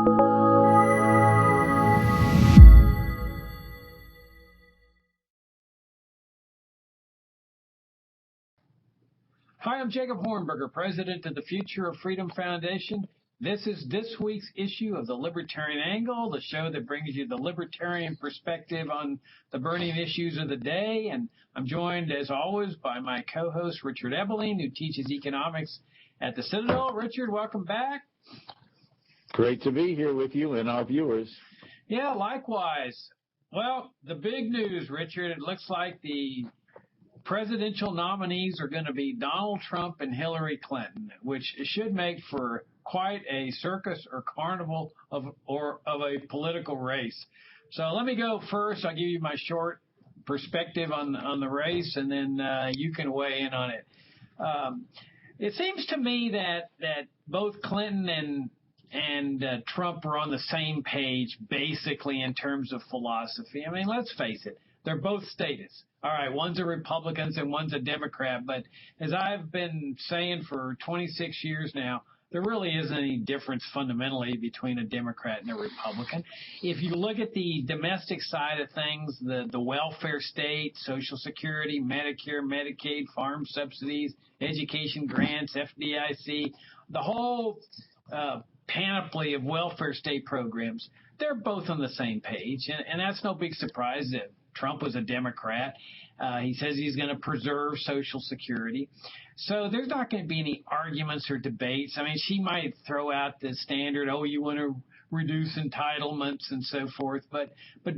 Hi, I'm Jacob Hornberger, president of the Future of Freedom Foundation. This is this week's issue of the Libertarian Angle, the show that brings you the libertarian perspective on the burning issues of the day. And I'm joined, as always, by my co-host, Richard Ebeling, who teaches economics at the Citadel. Richard, welcome back. Great to be here with you and our viewers. Yeah, likewise. Well, the big news, Richard, it looks like the presidential nominees are going to be Donald Trump and Hillary Clinton, which should make for quite a circus or carnival of a political race. So let me go first. I'll give you my short perspective on the race, and then you can weigh in on it. It seems to me that both Clinton and Trump are on the same page, basically, in terms of philosophy. I mean, let's face it, they're both statists. All right, one's a Republican and one's a Democrat, but as I've been saying for 26 years now, there really isn't any difference fundamentally between a Democrat and a Republican. If you look at the domestic side of things, the welfare state, Social Security, Medicare, Medicaid, farm subsidies, education grants, FDIC, the whole panoply of welfare state programs, they're both on the same page, and that's no big surprise that Trump was a Democrat. He says he's going to preserve Social Security. So there's not going to be any arguments or debates. I mean, she might throw out the standard, oh, you want to reduce entitlements and so forth. But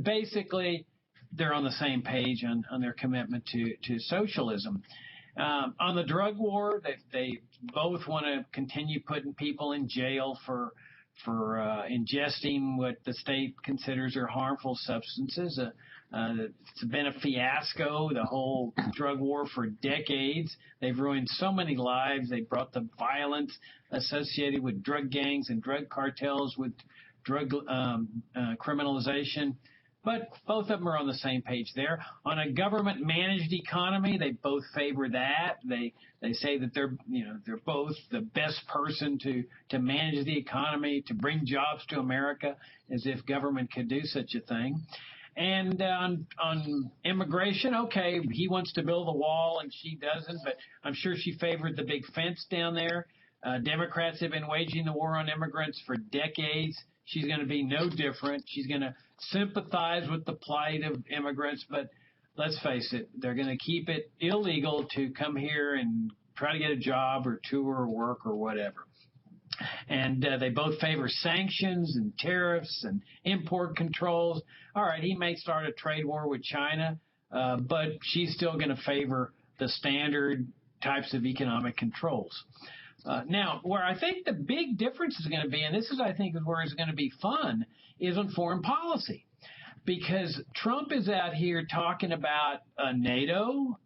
basically, they're on the same page on their commitment to socialism. On the drug war, they both want to continue putting people in jail for ingesting what the state considers are harmful substances. It's been a fiasco, the whole drug war for decades. They've ruined so many lives. They brought the violence associated with drug gangs and drug cartels with drug criminalization. But both of them are on the same page there. On a government-managed economy, they both favor that. They say that they're both the best person to manage the economy, to bring jobs to America, as if government could do such a thing. And on immigration, okay, he wants to build a wall and she doesn't, but I'm sure she favored the big fence down there. Democrats have been waging the war on immigrants for decades. She's going to be no different. She's going to sympathize with the plight of immigrants, but let's face it, they're going to keep it illegal to come here and try to get a job or tour or work or whatever. And they both favor sanctions and tariffs and import controls. All right, he may start a trade war with China, but she's still going to favor the standard types of economic controls. Now, where I think the big difference is going to be, and this is, I think, is where it's going to be fun, is on foreign policy. Because Trump is out here talking about NATO,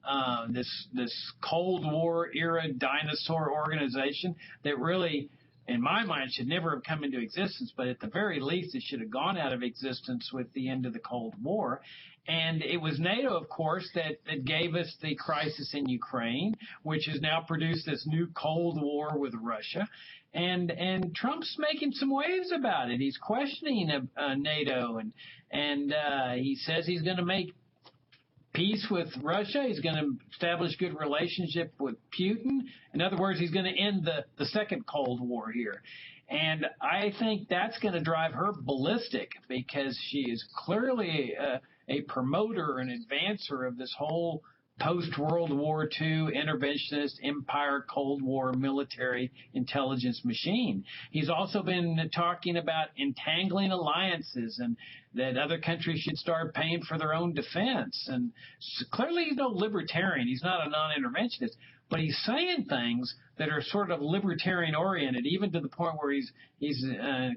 this Cold War era dinosaur organization that really, in my mind, should never have come into existence, but at the very least, it should have gone out of existence with the end of the Cold War. And it was NATO, of course, that gave us the crisis in Ukraine, which has now produced this new Cold War with Russia. And Trump's making some waves about it. He's questioning NATO, and he says he's going to make peace with Russia. He's going to establish good relationship with Putin. In other words, he's going to end the second Cold War here. And I think that's going to drive her ballistic because she is clearly a promoter, an advancer of this whole post-World War II interventionist empire Cold War military intelligence machine. He's also been talking about entangling alliances and that other countries should start paying for their own defense. And clearly he's no libertarian. He's not a non-interventionist. But he's saying things that are sort of libertarian-oriented, even to the point where he's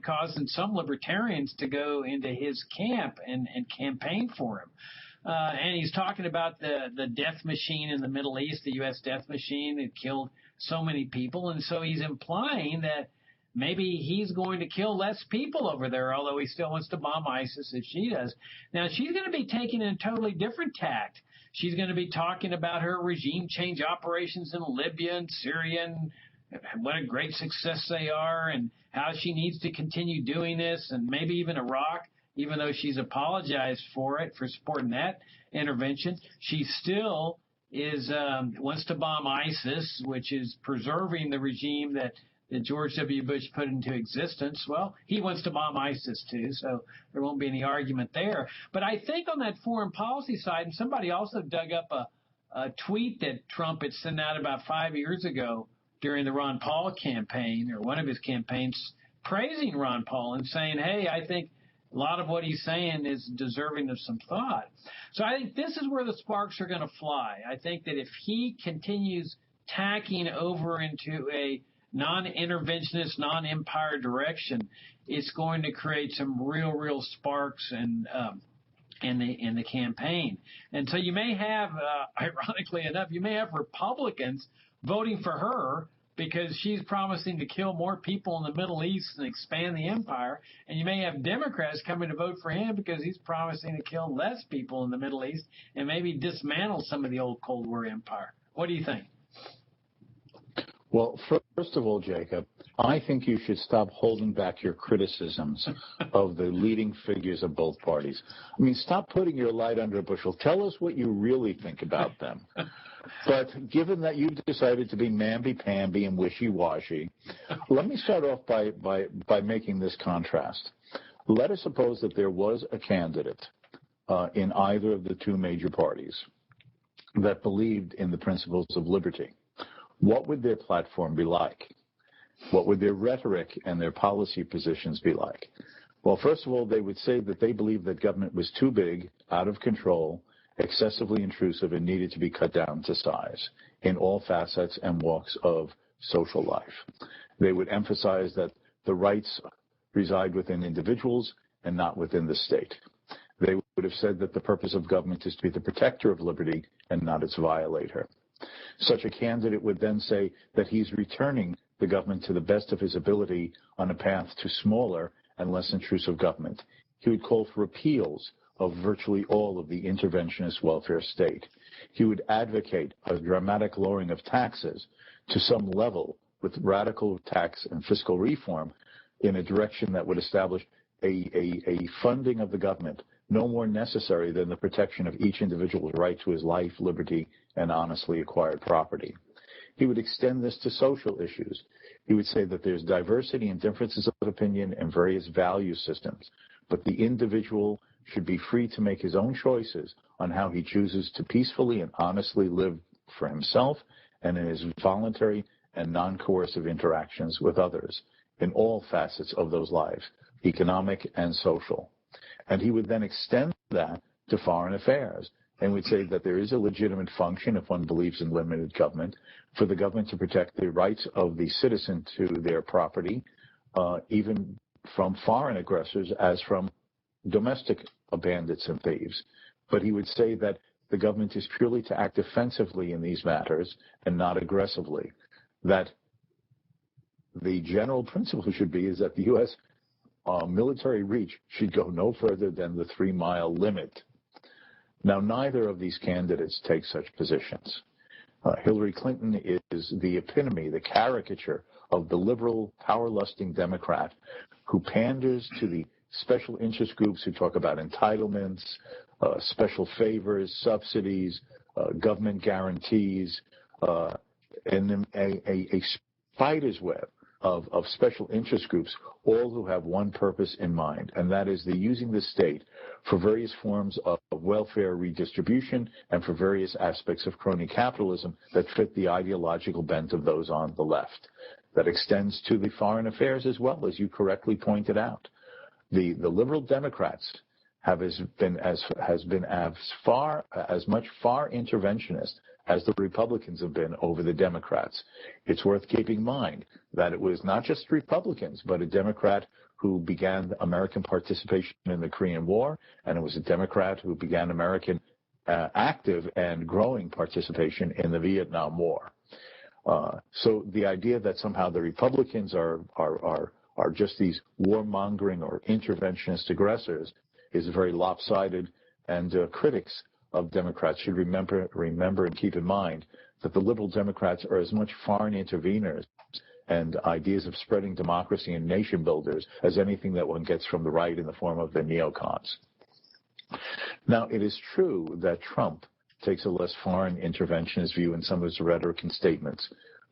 causing some libertarians to go into his camp and campaign for him. And he's talking about the death machine in the Middle East, the U.S. death machine that killed so many people. And so he's implying that maybe he's going to kill less people over there, although he still wants to bomb ISIS if she does. Now, she's going to be taking a totally different tact. She's going to be talking about her regime change operations in Libya and Syria and what a great success they are and how she needs to continue doing this, and maybe even Iraq, even though she's apologized for it, for supporting that intervention. She still wants to bomb ISIS, which is preserving the regime that George W. Bush put into existence. Well, he wants to bomb ISIS too, so there won't be any argument there. But I think on that foreign policy side, and somebody also dug up a tweet that Trump had sent out about 5 years ago during the Ron Paul campaign, or one of his campaigns, praising Ron Paul and saying, hey, I think a lot of what he's saying is deserving of some thought. So I think this is where the sparks are going to fly. I think that if he continues tacking over into a non-interventionist, non-empire direction, it's going to create some real sparks in the campaign. And so you may have, ironically enough, you may have Republicans voting for her because she's promising to kill more people in the Middle East and expand the empire. And you may have Democrats coming to vote for him because he's promising to kill less people in the Middle East and maybe dismantle some of the old Cold War empire. What do you think? Well, first of all, Jacob, I think you should stop holding back your criticisms of the leading figures of both parties. I mean, stop putting your light under a bushel. Tell us what you really think about them. But given that you've decided to be mamby-pamby and wishy-washy, let me start off by making this contrast. Let us suppose that there was a candidate in either of the two major parties that believed in the principles of liberty. What would their platform be like? What would their rhetoric and their policy positions be like? Well, first of all, they would say that they believed that government was too big, out of control, excessively intrusive, and needed to be cut down to size in all facets and walks of social life. They would emphasize that the rights reside within individuals and not within the state. They would have said that the purpose of government is to be the protector of liberty and not its violator. Such a candidate would then say that he's returning the government to the best of his ability on a path to smaller and less intrusive government. He would call for repeals of virtually all of the interventionist welfare state. He would advocate a dramatic lowering of taxes to some level with radical tax and fiscal reform in a direction that would establish a funding of the government no more necessary than the protection of each individual's right to his life, liberty, and honestly acquired property. He would extend this to social issues. He would say that there's diversity and differences of opinion and various value systems, but the individual should be free to make his own choices on how he chooses to peacefully and honestly live for himself and in his voluntary and non-coercive interactions with others in all facets of those lives, economic and social. And he would then extend that to foreign affairs and would say that there is a legitimate function, if one believes in limited government, for the government to protect the rights of the citizen to their property, even from foreign aggressors as from domestic bandits and thieves. But he would say that the government is purely to act defensively in these matters and not aggressively. That the general principle should be is that the U.S. Military reach should go no further than the 3-mile limit. Now, neither of these candidates take such positions. Hillary Clinton is the epitome, the caricature of the liberal, power-lusting Democrat who panders to the special interest groups who talk about entitlements, special favors, subsidies, government guarantees, and a spider's web of special interest groups, all who have one purpose in mind, and that is the using the state for various forms of welfare redistribution and for various aspects of crony capitalism that fit the ideological bent of those on the left. That extends to the foreign affairs as well, as you correctly pointed out. The liberal Democrats have been as much far interventionist as the Republicans have been over the Democrats. It's worth keeping in mind that it was not just Republicans, but a Democrat who began American participation in the Korean War, and it was a Democrat who began American active and growing participation in the Vietnam War. So the idea that somehow the Republicans are just these warmongering or interventionist aggressors is very lopsided, and critics of Democrats should remember and keep in mind that the liberal Democrats are as much foreign interveners and ideas of spreading democracy and nation builders as anything that one gets from the right in the form of the neocons. Now, it is true that Trump takes a less foreign interventionist view in some of his rhetoric and statements,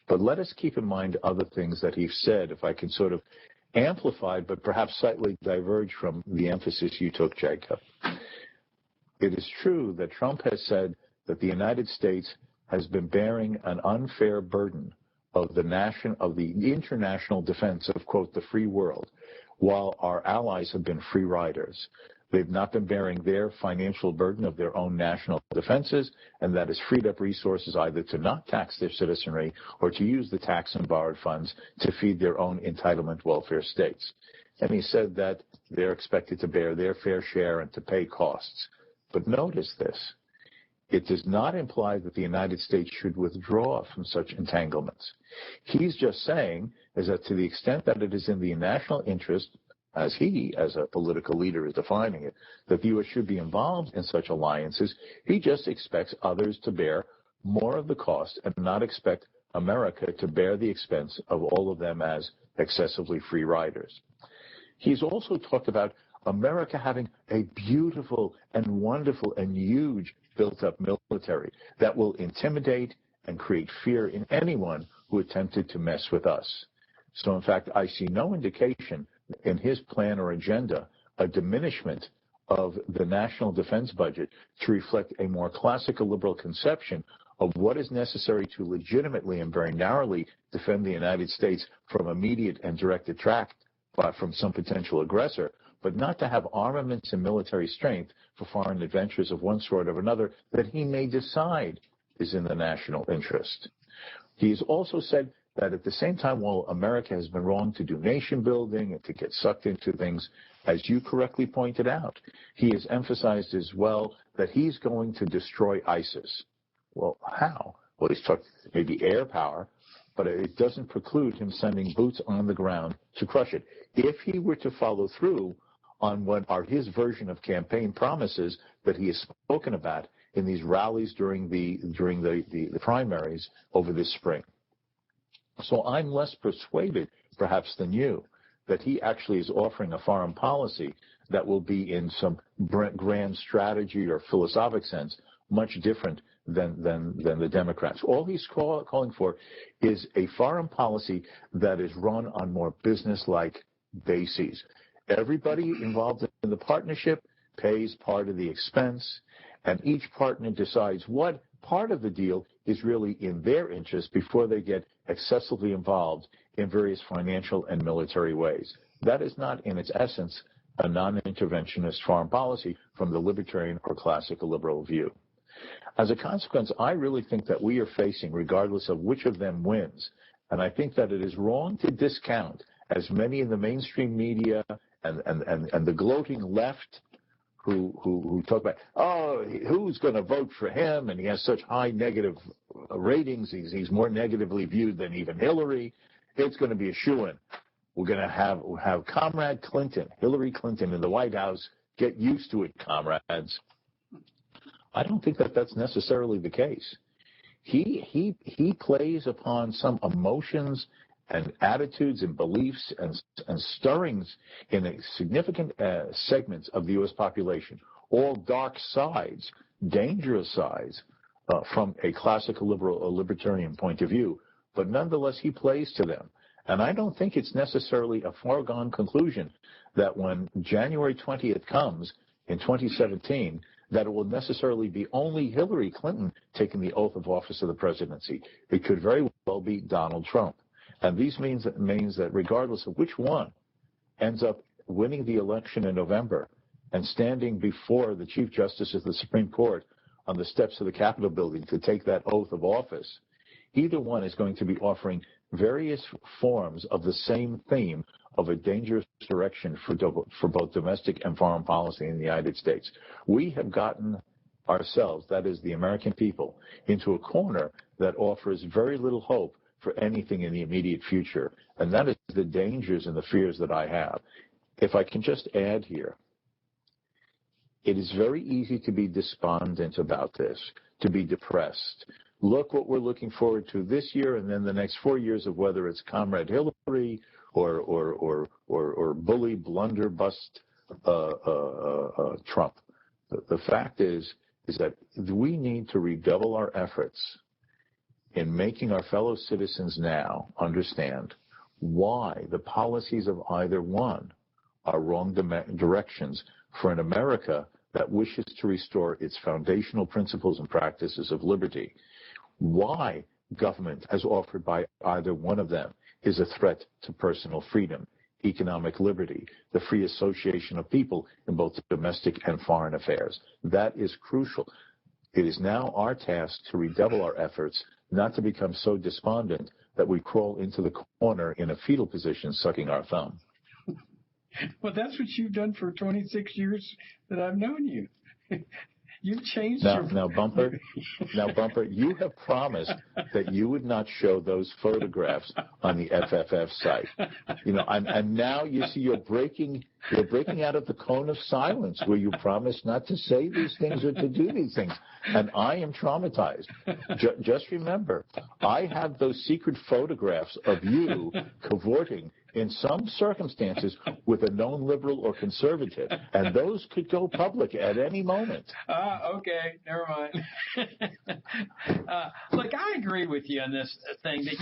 but let us keep in mind other things that he said, if I can sort of amplify but perhaps slightly diverge from the emphasis you took, Jacob. It is true that Trump has said that the United States has been bearing an unfair burden of the international defense of, quote, the free world, while our allies have been free riders. They've not been bearing their financial burden of their own national defenses, and that has freed up resources either to not tax their citizenry or to use the tax and borrowed funds to feed their own entitlement welfare states. And he said that they're expected to bear their fair share and to pay costs. But notice this. It does not imply that the United States should withdraw from such entanglements. He's just saying is that to the extent that it is in the national interest, as he, as a political leader, is defining it, that the U.S. should be involved in such alliances, he just expects others to bear more of the cost and not expect America to bear the expense of all of them as excessively free riders. He's also talked about America having a beautiful and wonderful and huge built-up military that will intimidate and create fear in anyone who attempted to mess with us. So, in fact, I see no indication in his plan or agenda a diminishment of the national defense budget to reflect a more classical liberal conception of what is necessary to legitimately and very narrowly defend the United States from immediate and direct attack from some potential aggressor, but not to have armaments and military strength for foreign adventures of one sort or another that he may decide is in the national interest. He has also said that at the same time, while America has been wrong to do nation building and to get sucked into things, as you correctly pointed out, he has emphasized as well that he's going to destroy ISIS. Well, how? Well, he's talked maybe air power, but it doesn't preclude him sending boots on the ground to crush it. If he were to follow through on what are his version of campaign promises that he has spoken about in these rallies during the primaries over this spring. So I'm less persuaded, perhaps, than you, that he actually is offering a foreign policy that will be in some grand strategy or philosophic sense much different than the Democrats. All he's calling for is a foreign policy that is run on more business-like bases. Everybody involved in the partnership pays part of the expense, and each partner decides what part of the deal is really in their interest before they get excessively involved in various financial and military ways. That is not, in its essence, a non-interventionist foreign policy from the libertarian or classical liberal view. As a consequence, I really think that we are facing, regardless of which of them wins, and I think that it is wrong to discount, as many in the mainstream media and the gloating left who talk about, oh, who's going to vote for him, and he has such high negative ratings, he's more negatively viewed than even Hillary, it's going to be a shoo-in. We're going to have Comrade Clinton, Hillary Clinton in the White House. Get used to it, comrades. I don't think that that's necessarily the case. He plays upon some emotions and attitudes and beliefs and stirrings in a significant segments of the U.S. population, all dark sides, dangerous sides from a classical liberal or libertarian point of view, but nonetheless he plays to them. And I don't think it's necessarily a foregone conclusion that when January 20th comes in 2017, that it will necessarily be only Hillary Clinton taking the oath of office of the presidency. It could very well be Donald Trump. And these means that regardless of which one ends up winning the election in November and standing before the Chief Justice of the Supreme Court on the steps of the Capitol building to take that oath of office, either one is going to be offering various forms of the same theme of a dangerous direction for both domestic and foreign policy in the United States. We have gotten ourselves, that is the American people, into a corner that offers very little hope for anything in the immediate future. And that is the dangers and the fears that I have. If I can just add here, it is very easy to be despondent about this, to be depressed, look what we're looking forward to this year and then the next 4 years of whether it's Comrade Hillary or bully blunderbust Trump. The fact is that we need to redouble our efforts in making our fellow citizens now understand why the policies of either one are wrong directions for an America that wishes to restore its foundational principles and practices of liberty. Why government, as offered by either one of them, is a threat to personal freedom, economic liberty, the free association of people in both domestic and foreign affairs. That is crucial. It is now our task to redouble our efforts, not to become so despondent that we crawl into the corner in a fetal position sucking our thumb. Well, that's what you've done for 26 years that I've known you. You've changed now, Bumper, you have promised that you would not show those photographs on the FFF site. You know, and now you see you're breaking out of the cone of silence where you promised not to say these things or to do these things. And I am traumatized. Just remember, I have those secret photographs of you cavorting in some circumstances with a known liberal or conservative, and those could go public at any moment. Okay, never mind. Look, I agree with you on this thing that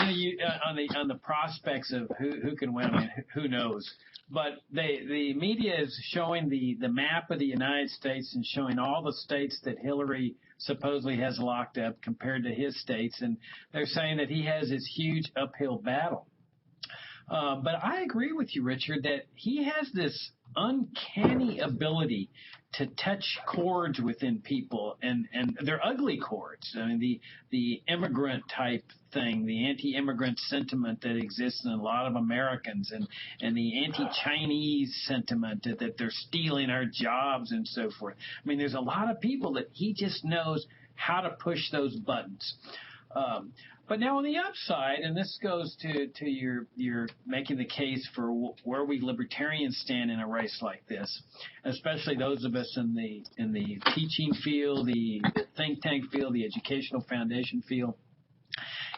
on the prospects of who can win. I mean, who knows? But the media is showing the map of the United States and showing all the states that Hillary supposedly has locked up compared to his states, and they're saying that he has this huge uphill battle. But I agree with you, Richard, that he has this uncanny ability to touch chords within people, and they're ugly chords. I mean, the immigrant type thing, the anti-immigrant sentiment that exists in a lot of Americans, and the anti-Chinese sentiment that they're stealing our jobs and so forth. I mean, there's a lot of people that he just knows how to push those buttons. But now on the upside, and this goes to your making the case for where we libertarians stand in a race like this, especially those of us in the teaching field, the think tank field, the educational foundation field,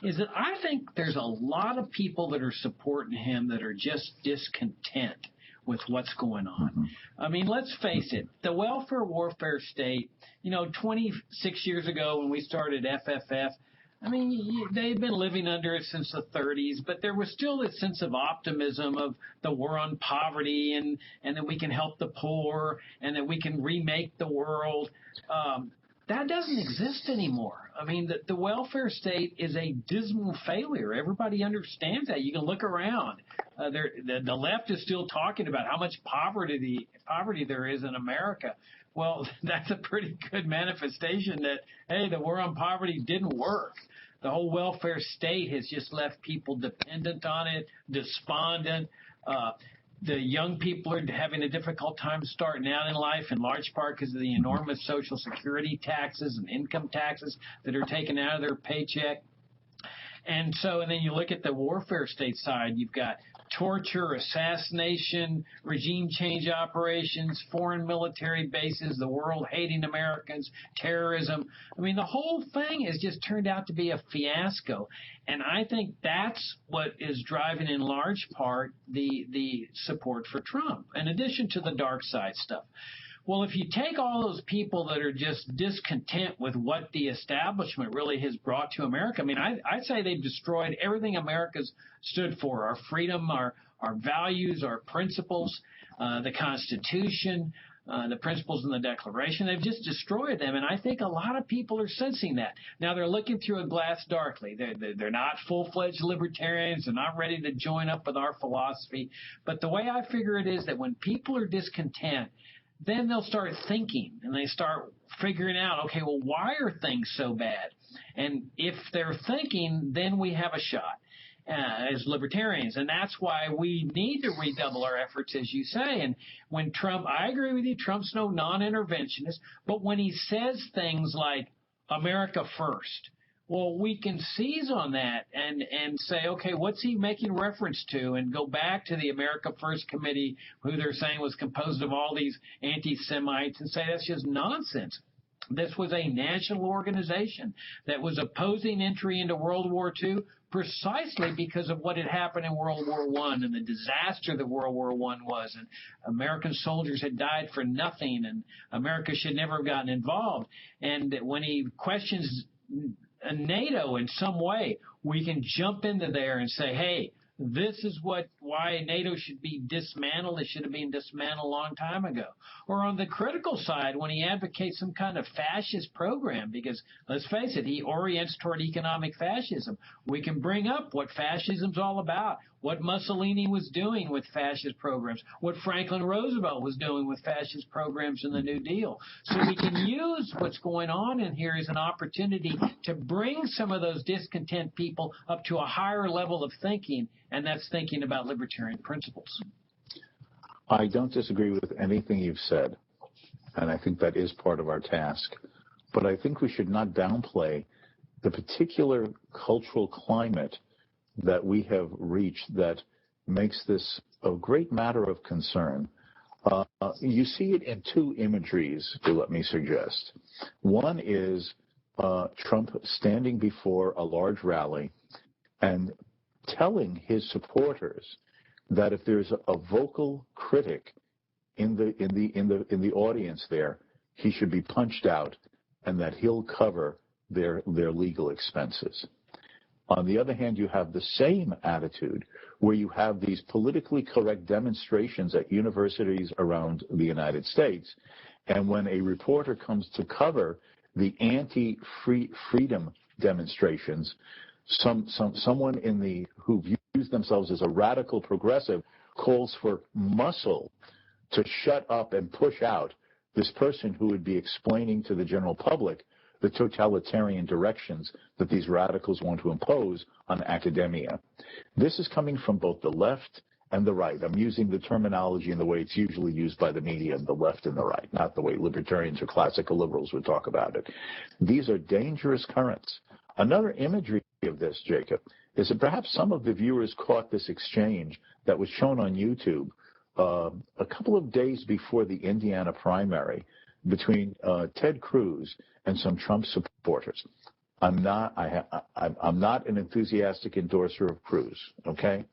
is that I think there's a lot of people that are supporting him that are just discontent with what's going on. Mm-hmm. I mean, let's face it, the welfare warfare state, 26 years ago when we started FFF, I mean, they've been living under it since the 30s, but there was still this sense of optimism of the war on poverty and that we can help the poor and that we can remake the world. That doesn't exist anymore. I mean, the welfare state is a dismal failure. Everybody understands that. You can look around. The left is still talking about how much poverty there is in America. Well, that's a pretty good manifestation that, hey, the war on poverty didn't work. The whole welfare state has just left people dependent on it, despondent. The young people are having a difficult time starting out in life, in large part because of the enormous Social Security taxes and income taxes that are taken out of their paycheck. And then you look at the warfare state side, you've got torture, assassination, regime change operations, foreign military bases, the world hating Americans, terrorism. I mean, the whole thing has just turned out to be a fiasco. And I think that's what is driving in large part the support for Trump, in addition to the dark side stuff. Well, if you take all those people that are just discontent with what the establishment really has brought to America, I mean, I'd say they've destroyed everything America's stood for, our freedom, our values, our principles, the Constitution, the principles in the Declaration. They've just destroyed them, and I think a lot of people are sensing that. Now, they're looking through a glass darkly. They're not full-fledged libertarians. They're not ready to join up with our philosophy. But the way I figure it is that when people are discontent, then they'll start thinking, and they start figuring out, okay, well, why are things so bad? And if they're thinking, then we have a shot as libertarians. And that's why we need to redouble our efforts, as you say. And when Trump, I agree with you, Trump's no non-interventionist, but when he says things like America first, well, we can seize on that and say, okay, what's he making reference to? And go back to the America First Committee, who they're saying was composed of all these anti-Semites, and say that's just nonsense. This was a national organization that was opposing entry into World War II precisely because of what had happened in World War I and the disaster that World War I was. And American soldiers had died for nothing, and America should never have gotten involved. And when he questions NATO in some way, we can jump into there and say, hey, this is why NATO should be dismantled. It should have been dismantled a long time ago. Or on the critical side, when he advocates some kind of fascist program, because let's face it, he orients toward economic fascism. We can bring up what fascism's all about, what Mussolini was doing with fascist programs, what Franklin Roosevelt was doing with fascist programs in the New Deal. So we can use what's going on in here as an opportunity to bring some of those discontent people up to a higher level of thinking, and that's thinking about libertarian principles. I don't disagree with anything you've said, and I think that is part of our task. But I think we should not downplay the particular cultural climate that we have reached that makes this a great matter of concern. You see it in two imageries, let me suggest. One is Trump standing before a large rally and telling his supporters that if there's a vocal critic in the audience there, he should be punched out, and that he'll cover their legal expenses. On the other hand, you have the same attitude where you have these politically correct demonstrations at universities around the United States, and when a reporter comes to cover the anti-freedom demonstrations, someone who views themselves as a radical progressive calls for muscle to shut up and push out this person who would be explaining to the general public the totalitarian directions that these radicals want to impose on academia. This is coming from both the left and the right. I'm using the terminology in the way it's usually used by the media, the left and the right, not the way libertarians or classical liberals would talk about it. These are dangerous currents. Another imagery of this, Jacob, is that perhaps some of the viewers caught this exchange that was shown on YouTube a couple of days before the Indiana primary between Ted Cruz and some Trump supporters. I'm not an enthusiastic endorser of Cruz, okay?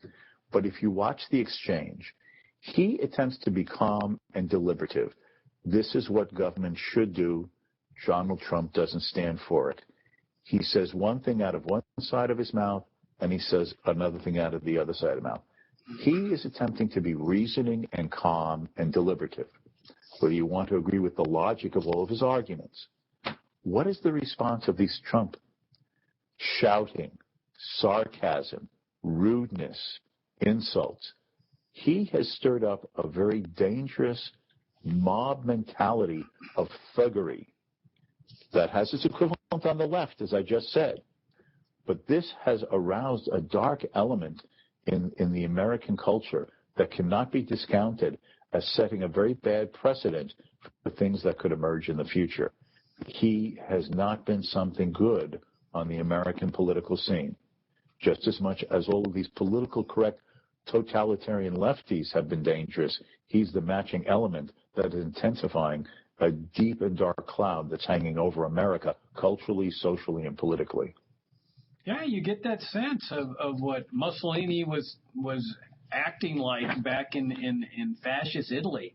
But if you watch the exchange, he attempts to be calm and deliberative. This is what government should do. Donald Trump doesn't stand for it. He says one thing out of one side of his mouth, and he says another thing out of the other side of his mouth. He is attempting to be reasoning and calm and deliberative, whether you want to agree with the logic of all of his arguments. What is the response of these Trump? Shouting, sarcasm, rudeness, insults. He has stirred up a very dangerous mob mentality of thuggery that has its equivalent on the left, as I just said. But this has aroused a dark element in the American culture that cannot be discounted as setting a very bad precedent for things that could emerge in the future. He has not been something good on the American political scene, just as much as all of these political correct totalitarian lefties have been dangerous. He's the matching element that is intensifying a deep and dark cloud that's hanging over America culturally, socially, and politically. Yeah, you get that sense of what Mussolini was acting like back in fascist Italy.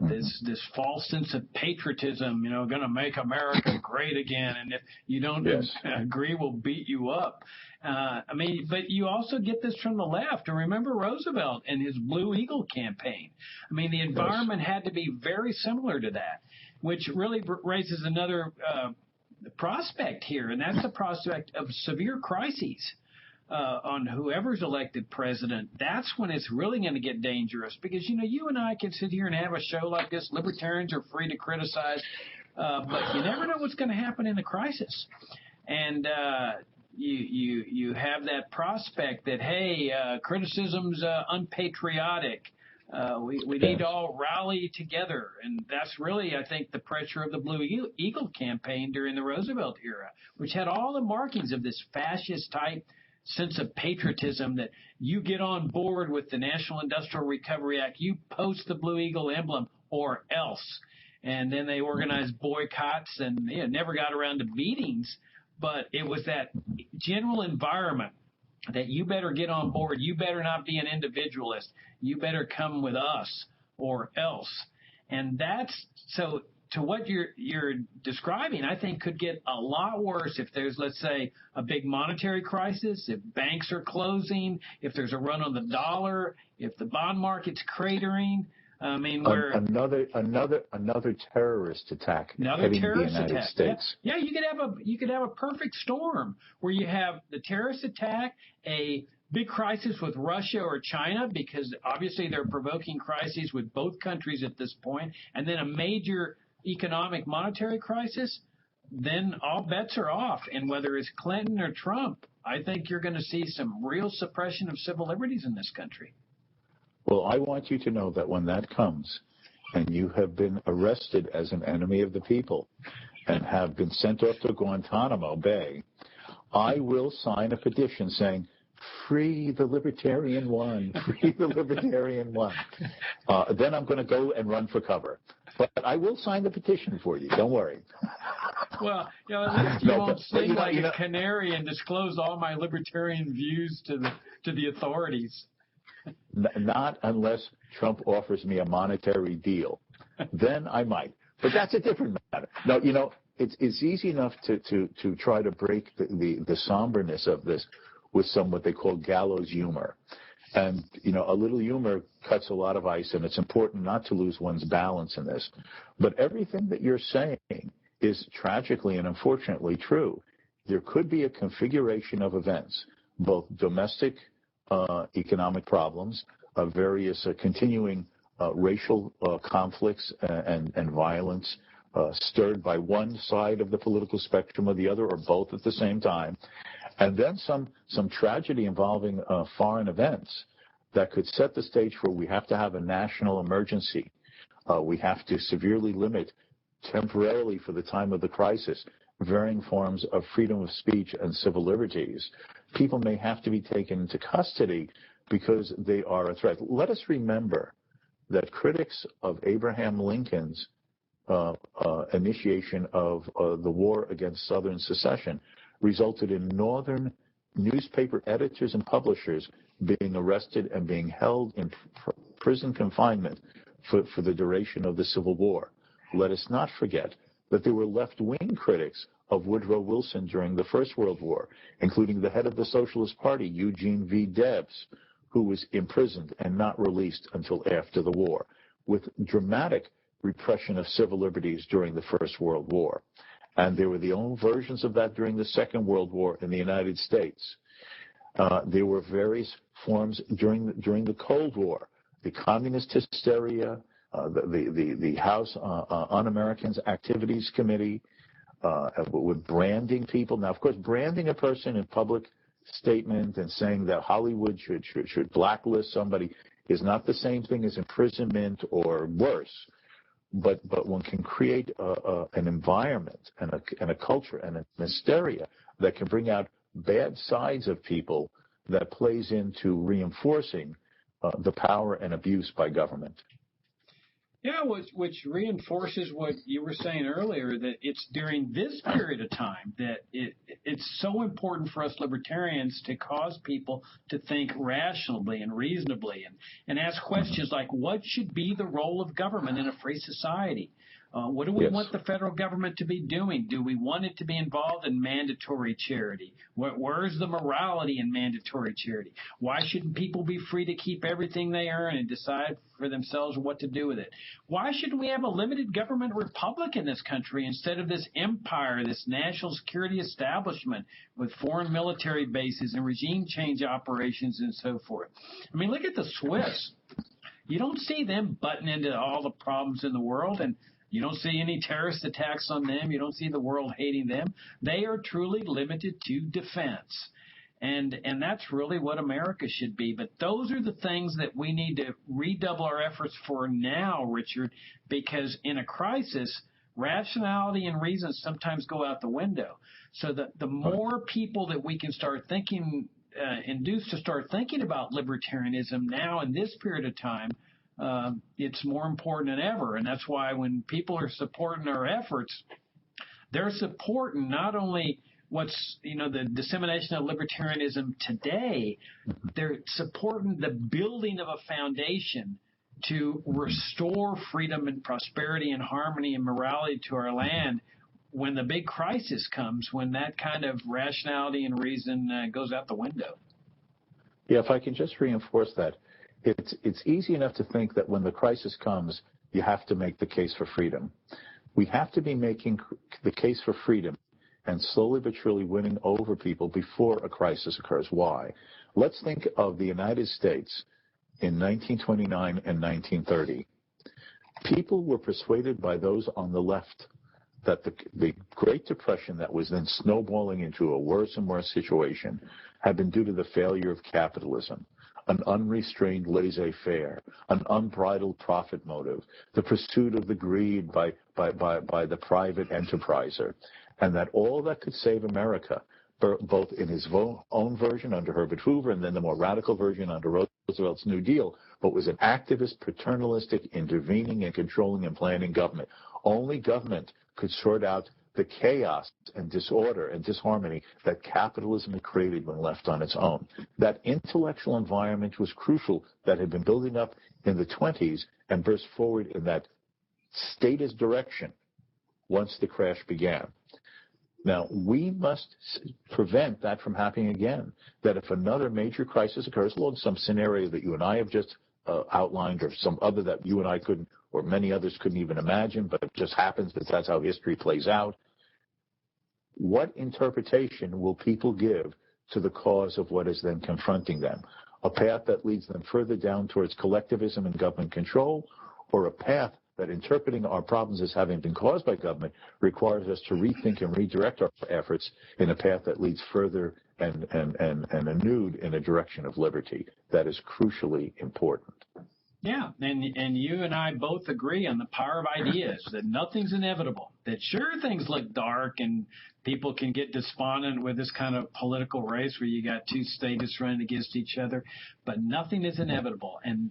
This false sense of patriotism, going to make America great again, and if you don't agree, we'll beat you up. But you also get this from the left. And remember Roosevelt and his Blue Eagle campaign. The environment had to be very similar to that, which really raises another prospect here, and that's the prospect of severe crises. On whoever's elected president, that's when it's really going to get dangerous, because, you and I can sit here and have a show like this. Libertarians are free to criticize, but you never know what's going to happen in a crisis. And you have that prospect that, hey, criticism's unpatriotic. We need to all rally together. And that's really, I think, the pressure of the Blue Eagle campaign during the Roosevelt era, which had all the markings of this fascist type sense of patriotism, that you get on board with the National Industrial Recovery Act, you post the Blue Eagle emblem or else. and then they organized boycotts and never got around to meetings. But it was that general environment that you better get on board. You better not be an individualist. You better come with us or else. And that's so. To what you're describing, I think could get a lot worse if there's, let's say, a big monetary crisis, if banks are closing, if there's a run on the dollar, if the bond market's cratering. I mean, where another terrorist attack hitting the United States. Yeah, you could have a perfect storm where you have the terrorist attack, a big crisis with Russia or China, because obviously they're provoking crises with both countries at this point, and then a major economic monetary crisis, then all bets are off. And whether it's Clinton or Trump, I think you're going to see some real suppression of civil liberties in this country. Well, I want you to know that when that comes and you have been arrested as an enemy of the people and have been sent off to Guantanamo Bay, I will sign a petition saying, "Free the Libertarian one, free the Libertarian one." Then I'm going to go and run for cover. But I will sign the petition for you. Don't worry. Well, at least you won't sing like a canary and disclose all my libertarian views to the authorities. Not unless Trump offers me a monetary deal. Then I might. But that's a different matter. No, it's easy enough to try to break the somberness of this with some what they call gallows humor. And, a little humor cuts a lot of ice, and it's important not to lose one's balance in this. But everything that you're saying is tragically and unfortunately true. There could be a configuration of events, both domestic economic problems, various continuing racial conflicts and violence stirred by one side of the political spectrum or the other, or both at the same time. And then some tragedy involving foreign events that could set the stage for we have to have a national emergency. We have to severely limit temporarily for the time of the crisis varying forms of freedom of speech and civil liberties. People may have to be taken into custody because they are a threat. Let us remember that critics of Abraham Lincoln's initiation of the war against Southern secession resulted in Northern newspaper editors and publishers being arrested and being held in prison confinement for the duration of the Civil War. Let us not forget that there were left-wing critics of Woodrow Wilson during the First World War, including the head of the Socialist Party, Eugene V. Debs, who was imprisoned and not released until after the war, with dramatic repression of civil liberties during the First World War. And there were the own versions of that during the Second World War in the United States. There were various forms during the Cold War, the communist hysteria, the House Un-Americans Activities Committee, with branding people. Now, of course, branding a person in public statement and saying that Hollywood should blacklist somebody is not the same thing as imprisonment or worse. But one can create an environment and a culture and a hysteria that can bring out bad sides of people that plays into reinforcing the power and abuse by government. Yeah, which reinforces what you were saying earlier, that it's during this period of time that it's so important for us libertarians to cause people to think rationally and reasonably and ask questions like, what should be the role of government in a free society? What do we want the federal government to be doing? Do we want it to be involved in mandatory charity? Where's the morality in mandatory charity? Why shouldn't people be free to keep everything they earn and decide for themselves what to do with it? Why should we have a limited government republic in this country instead of this empire, this national security establishment with foreign military bases and regime change operations and so forth? I mean, look at the Swiss. You don't see them butting into all the problems in the world, and you don't see any terrorist attacks on them. You don't see the world hating them. They are truly limited to defense. And that's really what America should be. But those are the things that we need to redouble our efforts for now, Richard, because in a crisis, rationality and reason sometimes go out the window. So the more people that we can start thinking, induced to start thinking about libertarianism now in this period of time, it's more important than ever. And that's why when people are supporting our efforts, they're supporting not only what's, the dissemination of libertarianism today, they're supporting the building of a foundation to restore freedom and prosperity and harmony and morality to our land when the big crisis comes, when that kind of rationality and reason goes out the window. Yeah, if I can just reinforce that, it's easy enough to think that when the crisis comes, you have to make the case for freedom. We have to be making the case for freedom and slowly but surely winning over people before a crisis occurs. Why? Let's think of the United States in 1929 and 1930. People were persuaded by those on the left that the Great Depression that was then snowballing into a worse and worse situation had been due to the failure of capitalism, an unrestrained laissez-faire, an unbridled profit motive, the pursuit of the greed by the private enterpriser, and that all that could save America, both in his own version under Herbert Hoover and then the more radical version under Roosevelt's New Deal, but was an activist, paternalistic, intervening and controlling and planning government. Only government could sort out the chaos and disorder and disharmony that capitalism had created when left on its own. That intellectual environment was crucial that had been building up in the 20s and burst forward in that statist direction once the crash began. Now, we must prevent that from happening again, that if another major crisis occurs, along some scenario that you and I have just outlined, or some other that you and I couldn't, or many others couldn't even imagine, but it just happens because that's how history plays out, what interpretation will people give to the cause of what is then confronting them? A path that leads them further down towards collectivism and government control, or a path that interpreting our problems as having been caused by government requires us to rethink and redirect our efforts in a path that leads further and anew in a direction of liberty. That is crucially important. Yeah, and you and I both agree on the power of ideas, that nothing's inevitable, that sure things look dark and people can get despondent with this kind of political race where you got two statists running against each other, but nothing is inevitable. And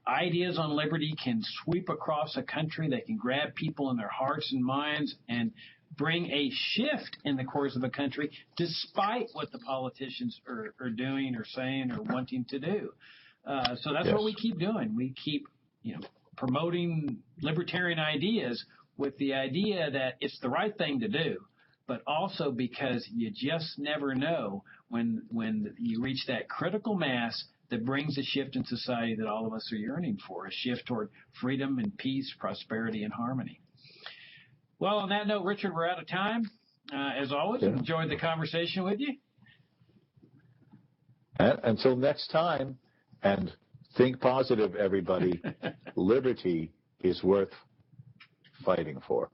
ideas on liberty can sweep across a country. They can grab people in their hearts and minds and bring a shift in the course of a country despite what the politicians are doing or saying or wanting to do. So that's what we keep doing. We keep, promoting libertarian ideas with the idea that it's the right thing to do, but also because you just never know when you reach that critical mass that brings a shift in society that all of us are yearning for, a shift toward freedom and peace, prosperity, and harmony. Well, on that note, Richard, we're out of time. As always, enjoyed the conversation with you. And until next time, and think positive, everybody. Liberty is worth fighting for.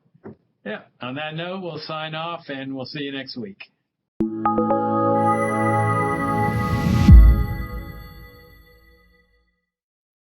Yeah. On that note, we'll sign off, and we'll see you next week.